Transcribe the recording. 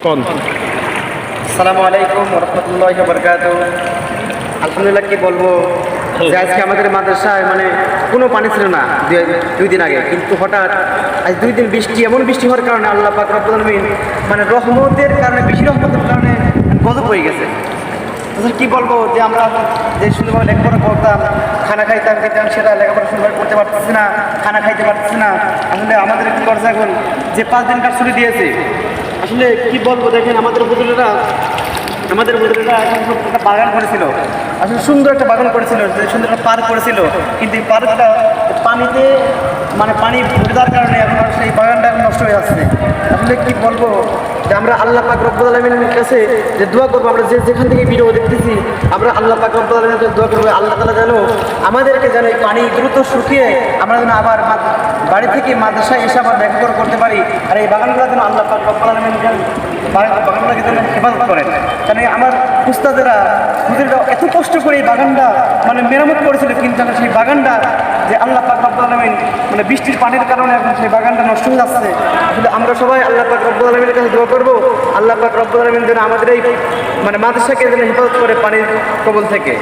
কোন আসসালামু আলাইকুম রহমতুল্লাহি ওয়া বারাকাতুহু। আলহামদুলিল্লাহ, কি বলবো যে আজকে আমাদের মাদ্রাসায় কোনো পানি ছিল না দুই দিন আগে, কিন্তু হঠাৎ আজ 2 দিন এমন বৃষ্টি হওয়ার কারণে আল্লাহ পাক রব্বুল আলামিন রহমতের কারণে, বেশি রহমতের কারণে গজব হয়ে গেছে। আসলে কি বলবো যে আমরা যে সুন্দরভাবে লেখাপড়া করতাম, খানা খাইতাম, সেটা লেখাপড়া সুন্দরভাবে করতে পারতেছি না, খানা খাইতে পারতেছি না। আসলে আমাদের কি করছে এখন যে 5 দিনকার ছুটি দিয়েছে, আসলে কি বলবো, দেখেন আমাদের হুজুরেরা একটা বাগান করেছিল, আসলে সুন্দর একটা বাগান করেছিল, সুন্দর একটা পার্ক করেছিল, কিন্তু এই পার্কটা পানিতে পানি ঢুকে যাওয়ার কারণে এখন সেই বাগানটা নষ্ট হয়ে যাচ্ছে। আসলে কি বলবো যে আমরা আল্লাহ পাক রব্বুল আলামিনের কাছে যে দোয়া করবো, আমরা যেখান থেকে ভিডিও দেখতেছি, আমরা আল্লাহ পাক রব্বুল আলামিনের কাছে দোয়া করবো, আল্লাহ তাআলা যেন আমাদেরকে যেন এই পানি দ্রুত শুকিয়ে আমরা যেন আবার বাড়ি থেকে মাদ্রাসায় এসে আবার লেখাপড়া করতে পারি। আর এই বাগানগুলো যেন আল্লাহ পাক রব্বুল আলামিন বাগানটাকে যেন হেফাজত করেন। কারণ আমার উস্তাদেরা হুজুরেরা এত কষ্ট করে এই বাগানটা মেরামত করেছিল, কিন্তু সেই বাগানটা যে আল্লাহ পাক রব্বুল আলামিন বৃষ্টির পানির কারণে এখন সেই বাগানটা নষ্ট হয়ে যাচ্ছে। আসলে আমরা সবাই আল্লাহ পাক রব্বুল আলামিনের কাছে দোয়া করবো, আল্লাহ পাক রব্বুল আলামিন যেন আমাদের এই মাদ্রাসাকে যেন হেফাজত করে পানির কবল থেকে।